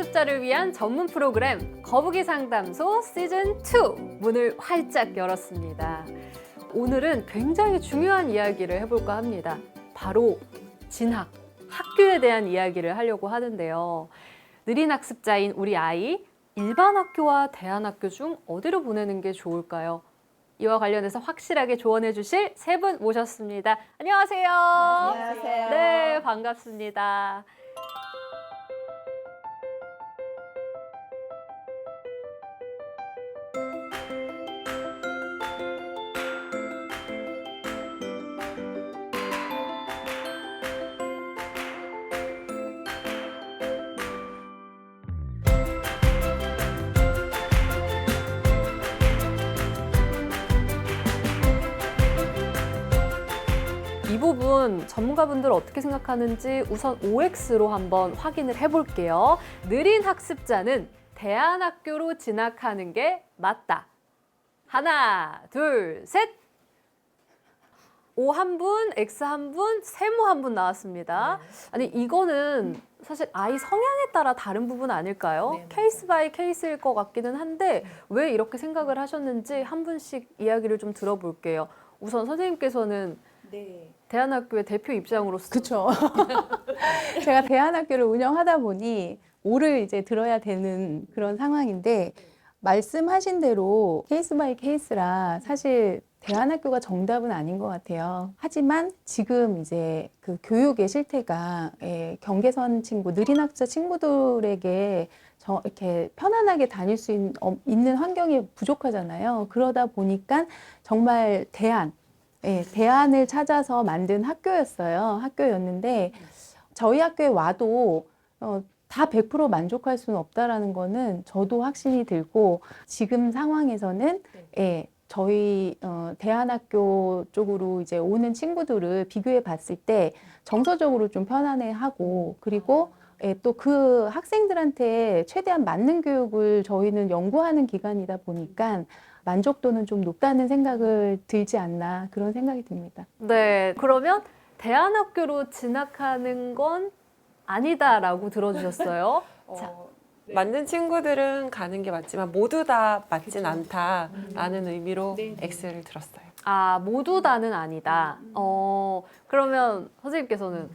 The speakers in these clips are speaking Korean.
학습자를 위한 전문 프로그램 거북이 상담소 시즌2 문을 활짝 열었습니다. 오늘은 굉장히 중요한 이야기를 해볼까 합니다. 바로 진학, 학교에 대한 이야기를 하려고 하는데요. 느린 학습자인 우리 아이, 일반 학교와 대안학교 중 어디로 보내는 게 좋을까요? 이와 관련해서 확실하게 조언해 주실 세 분 모셨습니다. 안녕하세요. 안녕하세요. 네, 반갑습니다. 이 부분 전문가분들 어떻게 생각하는지 우선 OX로 한번 확인을 해볼게요. 느린 학습자는 대안학교로 진학하는 게 맞다. 하나, 둘, 셋. O 한 분, X 한 분, 세모 한 분 나왔습니다. 아니 이거는 사실 아이 성향에 따라 다른 부분 아닐까요? 네, 케이스 바이 케이스일 것 같기는 한데 왜 이렇게 생각을 하셨는지 한 분씩 이야기를 좀 들어볼게요. 우선 선생님께서는 네. 대안학교의 대표 입장으로서 그렇죠. 제가 대안학교를 운영하다 보니 O를 이제 들어야 되는 그런 상황인데 말씀하신 대로 케이스 바이 케이스라 사실 대안학교가 정답은 아닌 것 같아요. 하지만 지금 이제 그 교육의 실태가 경계선 친구, 느린 학자 친구들에게 이렇게 편안하게 다닐 수 있는 환경이 부족하잖아요. 그러다 보니까 정말 대안을 찾아서 만든 학교였는데 저희 학교에 와도 다 100% 만족할 수는 없다라는 거는 저도 확신이 들고 지금 상황에서는 저희 대안학교 쪽으로 이제 오는 친구들을 비교해 봤을 때 정서적으로 좀 편안해하고 그리고 또 그 학생들한테 최대한 맞는 교육을 저희는 연구하는 기관이다 보니까 만족도는 좀 높다는 생각을 들지 않나 그런 생각이 듭니다. 네, 그러면 대안학교로 진학하는 건 아니다라고 들어주셨어요. 자, 맞는 친구들은 가는 게 맞지만 모두 다 맞진 않다라는 의미로 X를 들었어요. 아, 모두 다는 아니다. 그러면 선생님께서는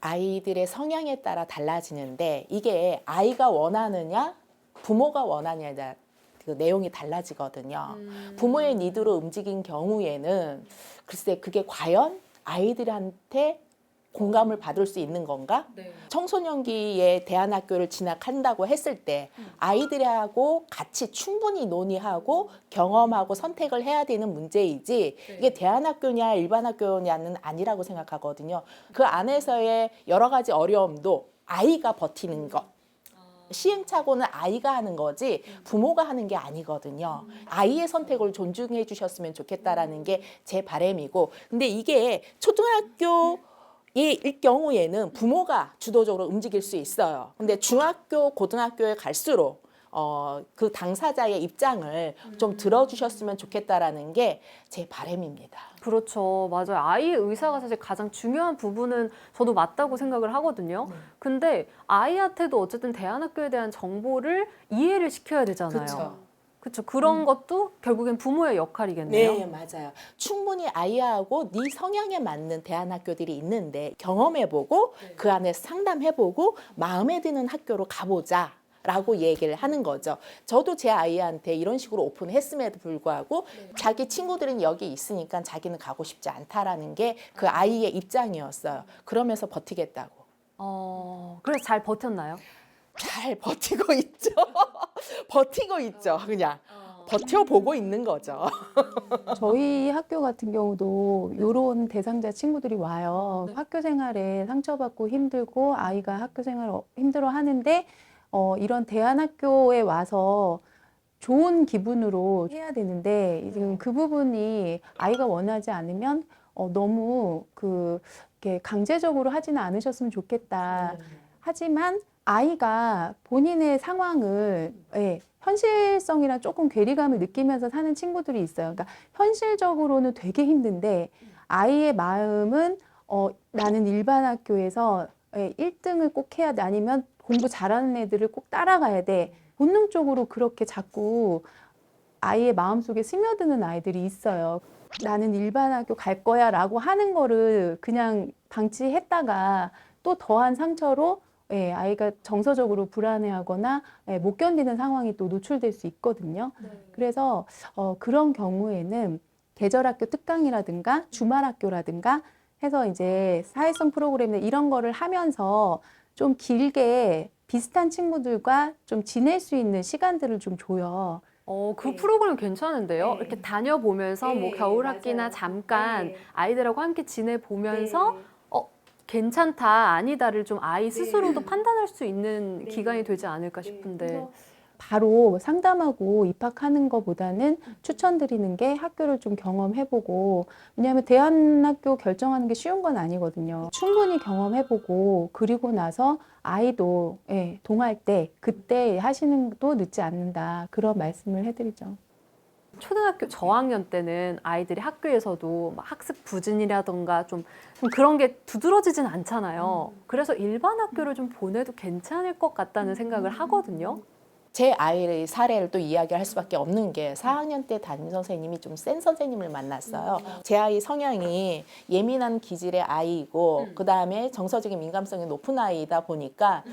아이들의 성향에 따라 달라지는데 이게 아이가 원하느냐 부모가 원하느냐 그 내용이 달라지거든요. 부모의 니드로 움직인 경우에는 글쎄 그게 과연 아이들한테 공감을 받을 수 있는 건가? 청소년기에 대안학교를 진학한다고 했을 때 아이들하고 같이 충분히 논의하고 경험하고 선택을 해야 되는 문제이지 이게 대안학교냐 일반 학교냐는 아니라고 생각하거든요. 그 안에서의 여러 가지 어려움도 아이가 버티는 것. 시행착오는 아이가 하는 거지 부모가 하는 게 아니거든요. 아이의 선택을 존중해 주셨으면 좋겠다라는 게 제 바람이고 근데 이게 초등학교 일 경우에는 부모가 주도적으로 움직일 수 있어요. 근데 중학교, 고등학교에 갈수록 그 당사자의 입장을 좀 들어주셨으면 좋겠다라는 게 제 바람입니다. 그렇죠. 맞아요. 아이의 의사가 사실 가장 중요한 부분은 저도 맞다고 생각을 하거든요. 근데 아이한테도 어쨌든 대안학교에 대한 정보를 이해를 시켜야 되잖아요. 그쵸. 그렇죠. 그런 것도 결국엔 부모의 역할이겠네요. 네, 맞아요. 충분히 아이하고 네 성향에 맞는 대안학교들이 있는데 경험해보고 그 안에 상담해보고 마음에 드는 학교로 가보자. 라고 얘기를 하는 거죠. 저도 제 아이한테 이런 식으로 오픈했음에도 불구하고 자기 친구들은 여기 있으니까 자기는 가고 싶지 않다라는 게 그 아이의 입장이었어요. 그러면서 버티겠다고. 그래서 잘 버텼나요? 잘 버티고 있죠. 버티고 있죠. 그냥 버텨보고 있는 거죠. 저희 학교 같은 경우도 이런 대상자 친구들이 와요. 학교 생활에 상처받고 힘들고 아이가 학교 생활 힘들어 하는데 이런 대안학교에 와서 좋은 기분으로 해야 되는데 지금 그 부분이 아이가 원하지 않으면 너무 이렇게 강제적으로 하지는 않으셨으면 좋겠다. 하지만 아이가 본인의 상황을 현실성이랑 조금 괴리감을 느끼면서 사는 친구들이 있어요. 그러니까 현실적으로는 되게 힘든데 아이의 마음은 나는 일반 학교에서 1등을 꼭 해야 돼. 아니면 공부 잘하는 애들을 꼭 따라가야 돼. 본능적으로 그렇게 자꾸 아이의 마음속에 스며드는 아이들이 있어요. 나는 일반 학교 갈 거야 라고 하는 거를 그냥 방치했다가 또 더한 상처로 아이가 정서적으로 불안해하거나 못 견디는 상황이 또 노출될 수 있거든요. 그래서 그런 경우에는 계절학교 특강이라든가 주말학교라든가 해서 이제 사회성 프로그램 이런 거를 하면서 좀 길게 비슷한 친구들과 좀 지낼 수 있는 시간들을 좀 줘요. 그 프로그램 괜찮은데요? 네. 이렇게 다녀보면서 뭐 네, 겨울 학기나 맞아요. 잠깐 네. 아이들하고 함께 지내보면서 네. 괜찮다, 아니다를 좀 아이 스스로도 네. 판단할 수 있는 네. 기간이 되지 않을까 네. 싶은데. 그래서 바로 상담하고 입학하는 것보다는 추천드리는 게 학교를 좀 경험해보고, 왜냐하면 대안학교 결정하는 게 쉬운 건 아니거든요. 충분히 경험해보고 그리고 나서 아이도 동할 때 그때 하시는 것도 늦지 않는다, 그런 말씀을 해드리죠. 초등학교 저학년 때는 아이들이 학교에서도 막 학습 부진이라던가 좀 그런 게 두드러지진 않잖아요. 그래서 일반 학교를 좀 보내도 괜찮을 것 같다는 생각을 하거든요. 제 아이의 사례를 또 이야기할 수밖에 없는 게 4학년 때 담임 선생님이 좀 센 선생님을 만났어요. 제 아이 성향이 예민한 기질의 아이이고 그다음에 정서적인 민감성이 높은 아이이다 보니까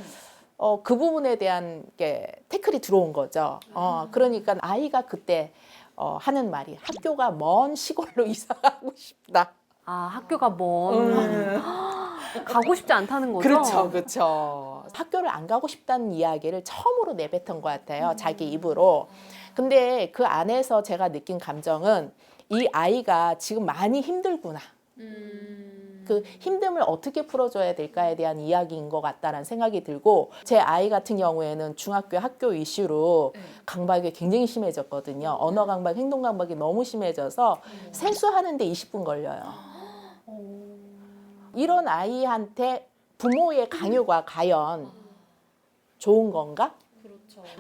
그 부분에 대한 게 태클이 들어온 거죠. 그러니까 아이가 그때 하는 말이 학교가 먼 시골로 이사 가고 싶다. 아, 학교가 먼 가고 싶지 않다는 거죠? 그렇죠, 그렇죠. 학교를 안 가고 싶다는 이야기를 처음으로 내뱉은 것 같아요, 자기 입으로. 근데 그 안에서 제가 느낀 감정은 이 아이가 지금 많이 힘들구나. 그 힘듦을 어떻게 풀어줘야 될까에 대한 이야기인 것 같다라는 생각이 들고, 제 아이 같은 경우에는 중학교 학교 이슈로 강박이 굉장히 심해졌거든요. 언어 강박, 행동 강박이 너무 심해져서 세수하는데 20분 걸려요. 이런 아이한테 부모의 강요가 과연 좋은 건가?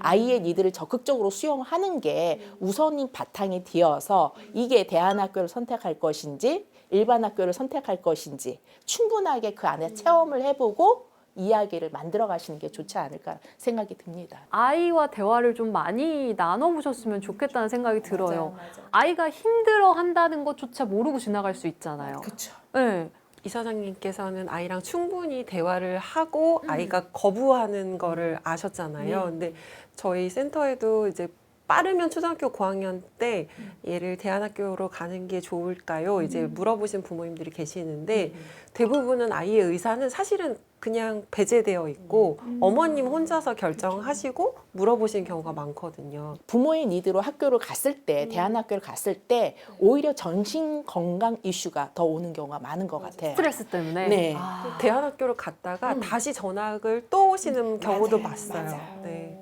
아이의 니들을 적극적으로 수용하는 게 우선인 바탕이 되어서 이게 대안학교를 선택할 것인지 일반 학교를 선택할 것인지 충분하게 그 안에 체험을 해보고 이야기를 만들어 가시는 게 좋지 않을까 생각이 듭니다. 아이와 대화를 좀 많이 나눠보셨으면 좋겠다는 생각이 들어요. 맞아요. 아이가 힘들어 한다는 것조차 모르고 지나갈 수 있잖아요. 그렇죠. 네. 이사장님께서는 아이랑 충분히 대화를 하고 아이가 거부하는 거를 아셨잖아요. 근데 저희 센터에도 이제 빠르면 초등학교 고학년 때 얘를 대안학교로 가는 게 좋을까요? 이제 물어보신 부모님들이 계시는데 대부분은 아이의 의사는 사실은 그냥 배제되어 있고 어머님 혼자서 결정하시고 물어보신 경우가 많거든요. 부모의 니드로 학교를 갔을 때, 대안학교를 갔을 때 오히려 정신 건강 이슈가 더 오는 경우가 많은 것 같아요. 스트레스 때문에. 네. 아, 대안학교를 갔다가 다시 전학을 또 오시는 경우도 맞아요. 봤어요. 맞아요. 네.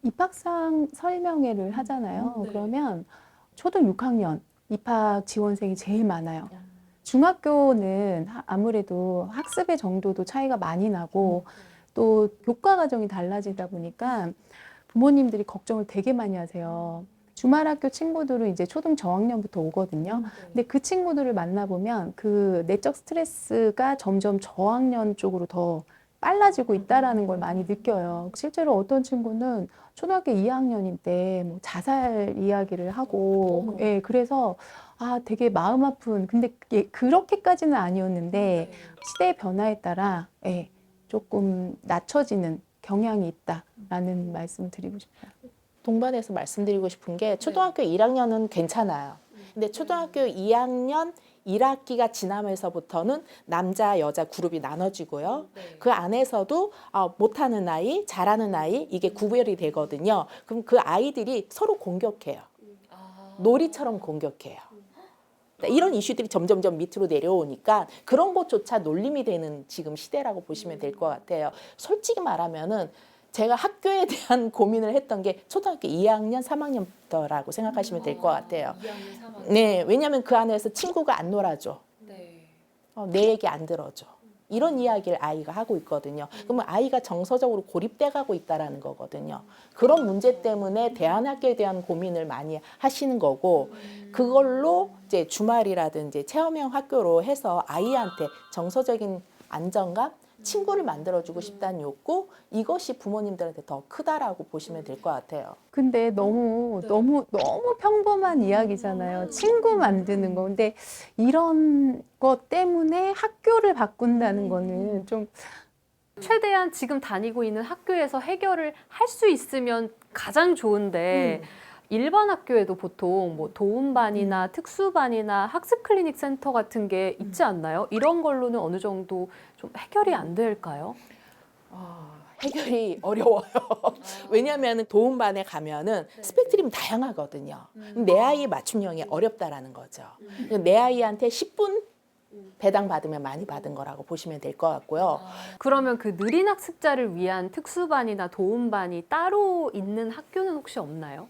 입학상 설명회를 하잖아요. 그러면 초등 6학년 입학 지원생이 제일 많아요. 중학교는 아무래도 학습의 정도도 차이가 많이 나고 또 교과 과정이 달라지다 보니까 부모님들이 걱정을 되게 많이 하세요. 주말학교 친구들은 이제 초등 저학년부터 오거든요. 근데 그 친구들을 만나보면 그 내적 스트레스가 점점 저학년 쪽으로 더 빨라지고 있다라는 걸 많이 느껴요. 실제로 어떤 친구는 초등학교 2학년인데 뭐 자살 이야기를 하고, 그래서 되게 마음 아픈, 근데 그렇게까지는 아니었는데 시대의 변화에 따라 조금 낮춰지는 경향이 있다라는 말씀을 드리고 싶어요. 동반해서 말씀드리고 싶은 게 초등학교 1학년은 괜찮아요. 근데 초등학교 2학년 1학기가 지나면서부터는 남자, 여자 그룹이 나눠지고요. 그 안에서도 못하는 아이, 잘하는 아이 이게 구별이 되거든요. 그럼 그 아이들이 서로 공격해요. 놀이처럼 공격해요. 이런 이슈들이 점점점 밑으로 내려오니까 그런 것조차 놀림이 되는 지금 시대라고 보시면 될 것 같아요. 솔직히 말하면은 제가 학교에 대한 고민을 했던 게 초등학교 2학년, 3학년부터라고 생각하시면 될 것 같아요. 2학년, 3학년. 네, 왜냐하면 그 안에서 친구가 안 놀아줘. 네. 내 얘기 안 들어줘. 이런 이야기를 아이가 하고 있거든요. 그러면 아이가 정서적으로 고립돼 가고 있다라는 거거든요. 그런 문제 때문에 대안학교에 대한 고민을 많이 하시는 거고 그걸로 이제 주말이라든지 체험형 학교로 해서 아이한테 정서적인 안정감, 친구를 만들어주고 싶다는 욕구, 이것이 부모님들한테 더 크다라고 보시면 될 것 같아요. 근데 너무 평범한 이야기잖아요. 친구 만드는 거. 근데 이런 것 때문에 학교를 바꾼다는 거는 좀 최대한 지금 다니고 있는 학교에서 해결을 할 수 있으면 가장 좋은데 일반 학교에도 보통 뭐 도움반이나 특수반이나 학습 클리닉 센터 같은 게 있지 않나요? 이런 걸로는 어느 정도 좀 해결이 안 될까요? 해결이 어려워요. 왜냐하면 도움반에 가면은 스펙트럼이 다양하거든요. 내 아이의 맞춤형이 어렵다라는 거죠. 내 아이한테 10분 배당 받으면 많이 받은 거라고 보시면 될 것 같고요. 그러면 그 느린 학습자를 위한 특수반이나 도움반이 따로 있는 학교는 혹시 없나요?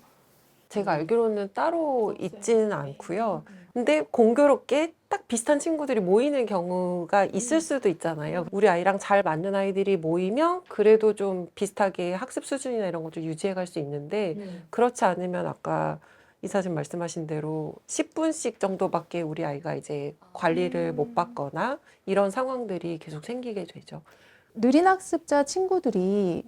제가 알기로는 따로 있지는 않고요. 근데 공교롭게 딱 비슷한 친구들이 모이는 경우가 있을 수도 있잖아요. 우리 아이랑 잘 맞는 아이들이 모이면 그래도 좀 비슷하게 학습 수준이나 이런 걸 좀 유지해 갈 수 있는데 그렇지 않으면 아까 이사님 말씀하신 대로 10분씩 정도밖에 우리 아이가 이제 관리를 못 받거나 이런 상황들이 계속 생기게 되죠. 느린 학습자 친구들이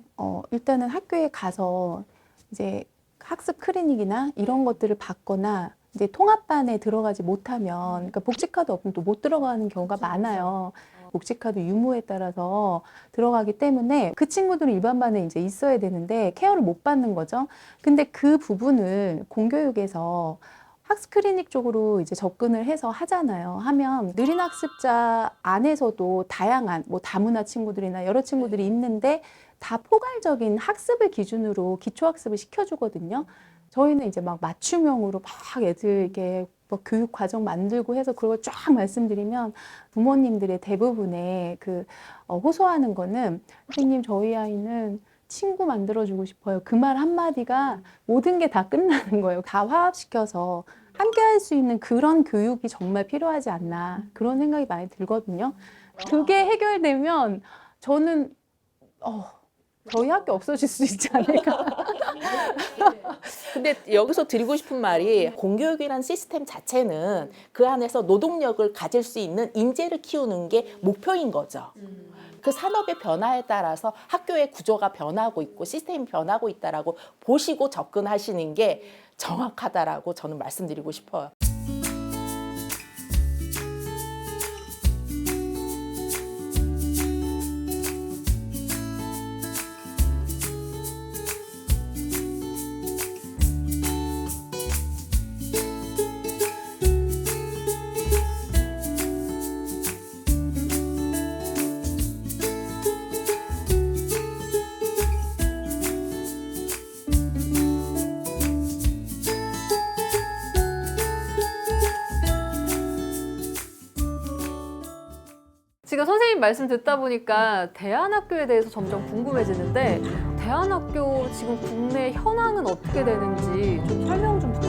일단은 학교에 가서 이제 학습 클리닉이나 이런 것들을 받거나 이제 통합반에 들어가지 못하면 그러니까 복지카드 없으면 또 못 들어가는 경우가 많아요. 복지카드 유무에 따라서 들어가기 때문에 그 친구들은 일반반에 이제 있어야 되는데 케어를 못 받는 거죠. 근데 그 부분을 공교육에서 학습 클리닉 쪽으로 이제 접근을 해서 하잖아요. 하면 느린 학습자 안에서도 다양한 뭐 다문화 친구들이나 여러 친구들이 있는데 다 포괄적인 학습을 기준으로 기초학습을 시켜주거든요. 저희는 이제 막 맞춤형으로 막 애들에게 뭐 교육 과정 만들고 해서 그걸 쫙 말씀드리면 부모님들의 대부분의 그 호소하는 거는 선생님 저희 아이는 친구 만들어주고 싶어요. 그 말 한마디가 모든 게 다 끝나는 거예요. 다 화합시켜서 함께 할 수 있는 그런 교육이 정말 필요하지 않나 그런 생각이 많이 들거든요. 그게 해결되면 저는 저희 학교 없어질 수 있지 않을까. 근데 여기서 드리고 싶은 말이 공교육이라는 시스템 자체는 그 안에서 노동력을 가질 수 있는 인재를 키우는 게 목표인 거죠. 그 산업의 변화에 따라서 학교의 구조가 변하고 있고 시스템이 변하고 있다라고 보시고 접근하시는 게 정확하다라고 저는 말씀드리고 싶어요. 지금 선생님 말씀 듣다 보니까 대안학교에 대해서 점점 궁금해지는데 대안학교 지금 국내 현황은 어떻게 되는지 좀 설명 좀 부탁드립니다.